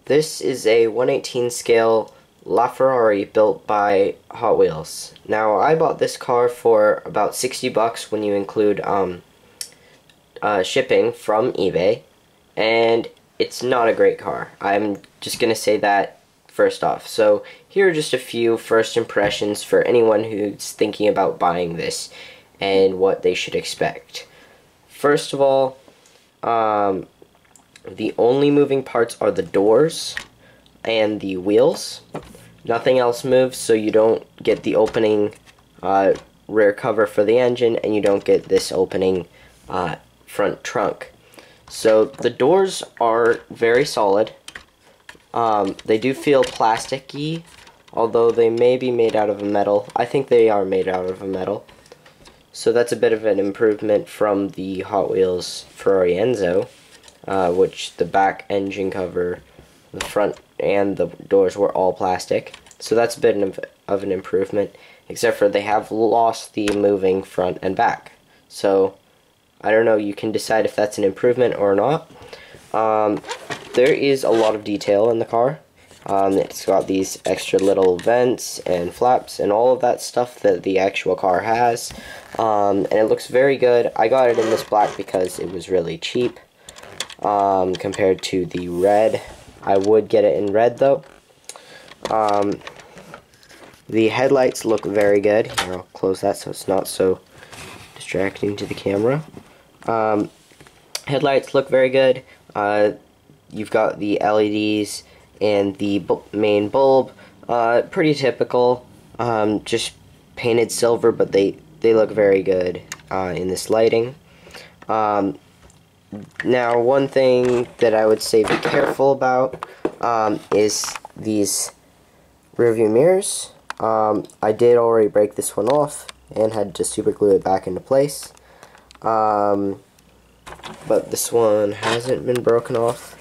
This is a 1/18 scale LaFerrari built by Hot Wheels. Now, I bought this car for about 60 bucks when you include shipping from eBay, and it's not a great car. I'm just gonna say that first off. So here are just a few first impressions for anyone who's thinking about buying this and what they should expect. First of all, the only moving parts are the doors and the wheels. Nothing else moves, so you don't get the opening rear cover for the engine, and you don't get this opening front trunk. So the doors are very solid. They do feel plasticky, although they may be made out of a metal. I think they are made out of a metal. So that's a bit of an improvement from the Hot Wheels Ferrari Enzo, which the back engine cover, the front, and the doors were all plastic. So that's a bit of an improvement, except for they have lost the moving front and back. So I don't know, you can decide if that's an improvement or not. There is a lot of detail in the car. It's got these extra little vents and flaps and all of that stuff that the actual car has. And it looks very good. I got it in this black because it was really cheap compared to the red. I would get it in red though. The headlights look very good. Here, I'll close that so it's not so distracting to the camera. Headlights look very good. You've got the LEDs and the main bulb. Pretty typical. Just painted silver, but they look very good in this lighting. Now, one thing that I would say be careful about is these rearview mirrors. I did already break this one off and had to super glue it back into place. But this one hasn't been broken off.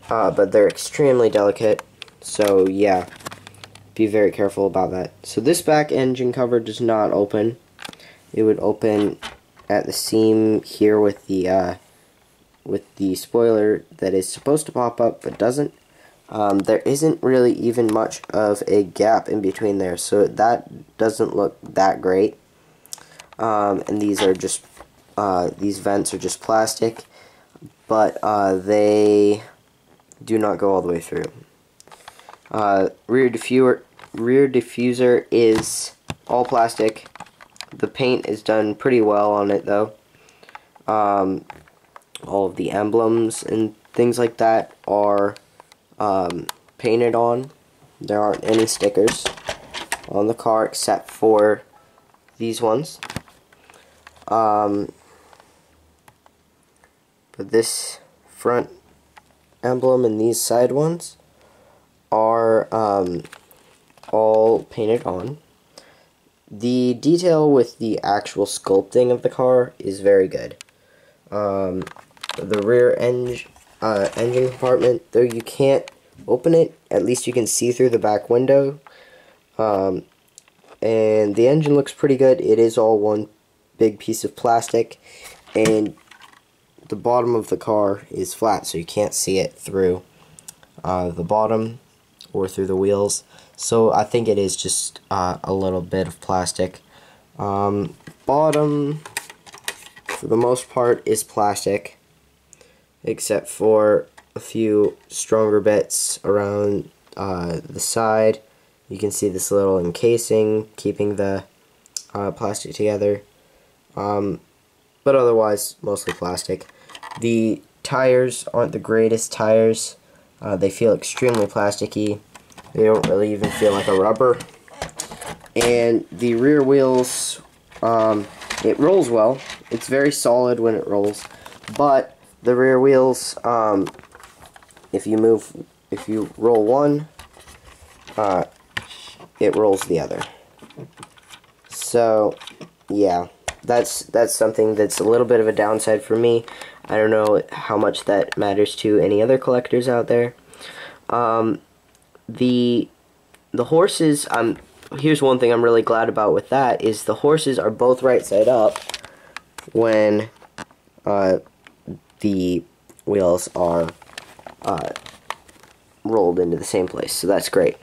But they're extremely delicate, so yeah, be very careful about that. So this back engine cover does not open. It would open at the seam here with the spoiler that is supposed to pop up but doesn't. There isn't really even much of a gap in between there, so that doesn't look that great. And these are just these vents are just plastic, but they do not go all the way through. Rear diffuser is all plastic. The paint is done pretty well on it though. All of the emblems and things like that are painted on. There aren't any stickers on the car except for these ones. But this front emblem and these side ones are all painted on. The detail with the actual sculpting of the car is very good. The rear engine compartment, though you can't open it, at least you can see through the back window. And the engine looks pretty good. It is all one big piece of plastic, and the bottom of the car is flat, so you can't see it through the bottom or through the wheels. So I think it is just a little bit of plastic. Bottom, for the most part, is plastic, except for a few stronger bits around the side. You can see this little encasing keeping the plastic together. But otherwise, mostly plastic. The tires aren't the greatest tires. They feel extremely plasticky. They don't really even feel like a rubber. And the rear wheels, it rolls well. It's very solid when it rolls. But the rear wheels, if you roll one, it rolls the other. So, yeah. That's something that's a little bit of a downside for me. I don't know how much that matters to any other collectors out there. The horses, here's one thing I'm really glad about with that, is the horses are both right side up when the wheels are rolled into the same place, so that's great.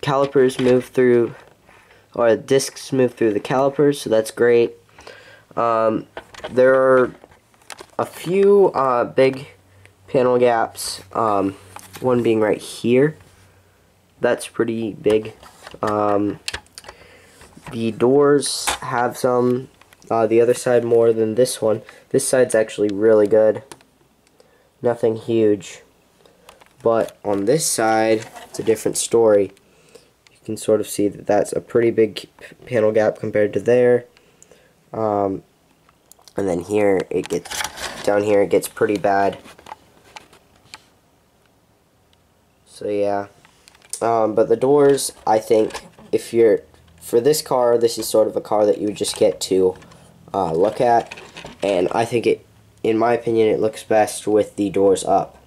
Calipers move through, or discs move through the calipers, so that's great. There are a few big panel gaps, one being right here. That's pretty big. The doors have some, the other side more than this one. This side's actually really good. Nothing huge. But on this side, it's a different story. You can sort of see that that's a pretty big panel gap compared to there. And then here, down here it gets pretty bad. So yeah. But the doors, I think, for this car, this is sort of a car that you would just get to look at. And I think in my opinion, it looks best with the doors up.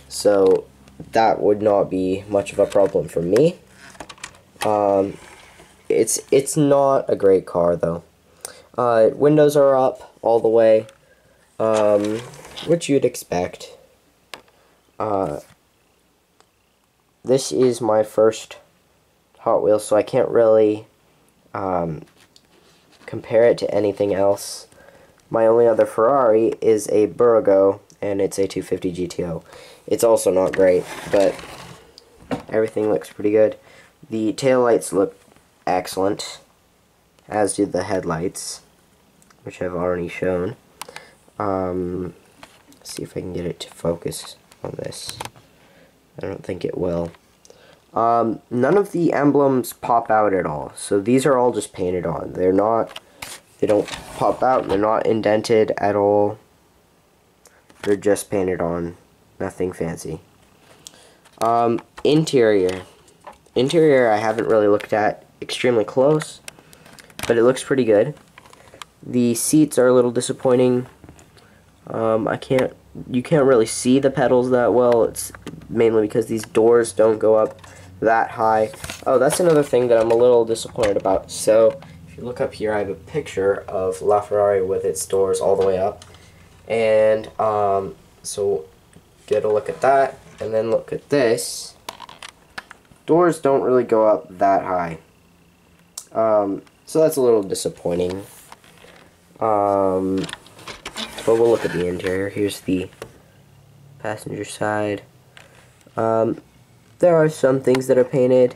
So that would not be much of a problem for me. It's not a great car though. Windows are up all the way, which you'd expect. This is my first Hot Wheels, so I can't really compare it to anything else. My only other Ferrari is a Burgo, and it's a 250 GTO. It's also not great, but everything looks pretty good. The taillights look excellent, as do the headlights, which I've already shown. Let's see if I can get it to focus on this. I don't think it will. None of the emblems pop out at all, so these are all just painted on. They don't pop out, they're not indented at all. They're just painted on, nothing fancy. Interior I haven't really looked at extremely close, but it looks pretty good. The seats are a little disappointing. You can't really see the pedals that well. It's mainly because these doors don't go up that high. Oh, that's another thing that I'm a little disappointed about. So if you look up here, I have a picture of LaFerrari with its doors all the way up. And so get a look at that, and then look at this. Doors don't really go up that high. So that's a little disappointing. But we'll look at the interior. Here's the passenger side. There are some things that are painted.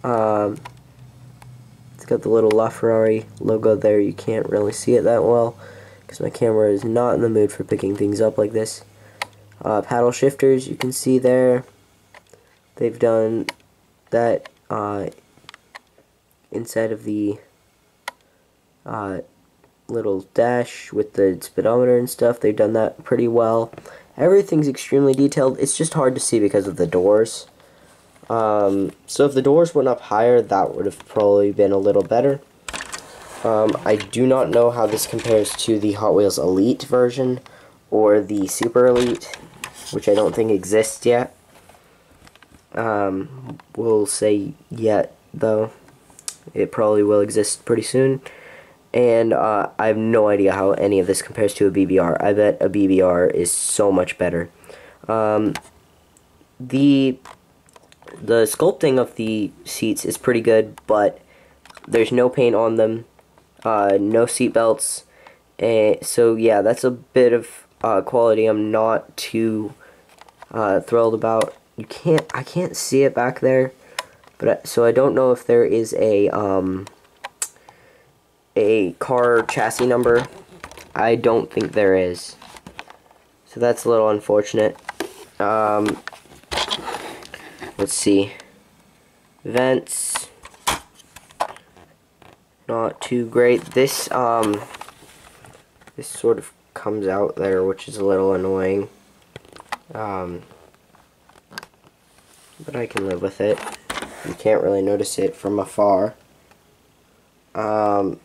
It's got the little LaFerrari logo there. You can't really see it that well because my camera is not in the mood for picking things up like this. Paddle shifters, you can see there. They've done that inside of the little dash with the speedometer and stuff. They've done that pretty well. Everything's extremely detailed. It's just hard to see because of the doors. So if the doors went up higher, that would have probably been a little better. I do not know how this compares to the Hot Wheels Elite version or the Super Elite, which I don't think exists yet. We'll say yet, though. It probably will exist pretty soon. And I have no idea how any of this compares to a BBR. I bet a BBR is so much better. The sculpting of the seats is pretty good, but there's no paint on them, no seat belts, so yeah, that's a bit of quality I'm not too thrilled about. I can't see it back there, but so I don't know if there is a car chassis number. I don't think there is, so that's a little unfortunate. Let's see. Vents, not too great. This sort of comes out there, which is a little annoying. But I can live with it. You can't really notice it from afar. All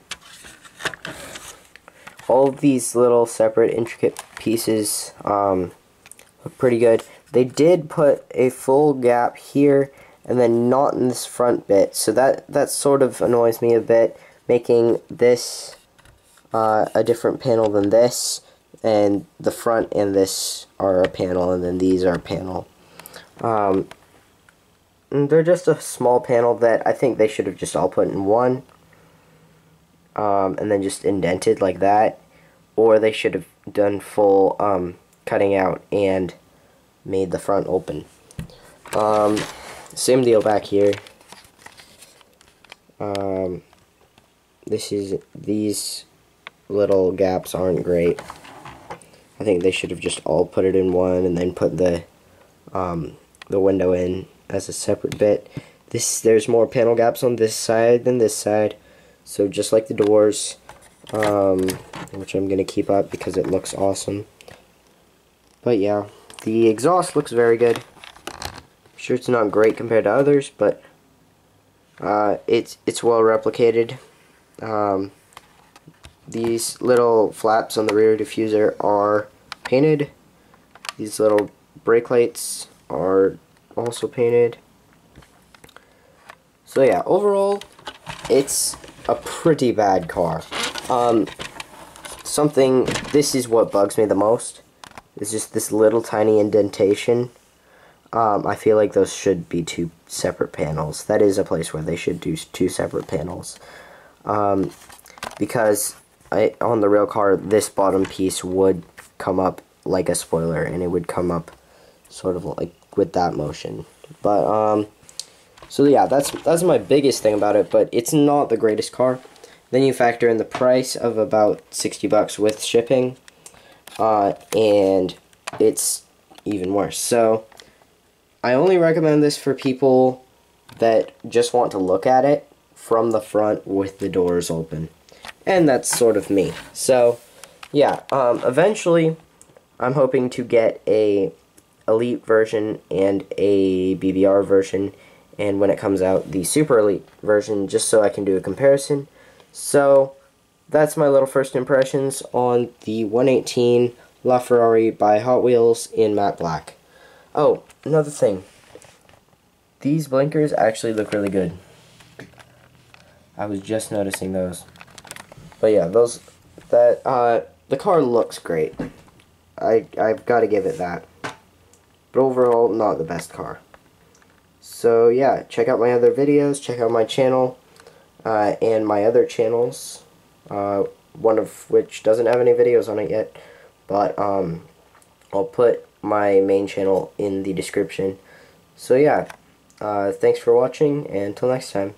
of these little separate intricate pieces look pretty good. They did put a full gap here and then not in this front bit, so that sort of annoys me a bit, making this a different panel than this, and the front and this are a panel, and then these are a panel. And they're just a small panel that I think they should have just all put in one, and then just indented like that, or they should have done full cutting out and made the front open. Same deal back here. These little gaps aren't great. I think they should have just all put it in one and then put the window in as a separate bit. There's more panel gaps on this side than this side, so just like the doors, which I'm gonna keep up because it looks awesome. But yeah, the exhaust looks very good. I'm sure it's not great compared to others, but it's well replicated. These little flaps on the rear diffuser are painted. These little brake lights are also painted. So yeah, overall, it's a pretty bad car. This is what bugs me the most. It's just this little tiny indentation. I feel like those should be two separate panels. That is a place where they should do two separate panels. Because on the real car, this bottom piece would come up like a spoiler, and it would come up sort of like with that motion. But so yeah, that's my biggest thing about it. But it's not the greatest car. Then you factor in the price of about $60 with shipping, and it's even worse. So I only recommend this for people that just want to look at it from the front with the doors open. And that's sort of me. So, yeah, eventually, I'm hoping to get a Elite version and a BBR version, and when it comes out, the Super Elite version, just so I can do a comparison. So, that's my little first impressions on the 118 LaFerrari by Hot Wheels in matte black. Oh, another thing. These blinkers actually look really good. I was just noticing those. But yeah, the car looks great. I've got to give it that. But overall, not the best car. So yeah, check out my other videos, check out my channel, and my other channels, one of which doesn't have any videos on it yet, but I'll put my main channel in the description. So yeah, thanks for watching, and until next time.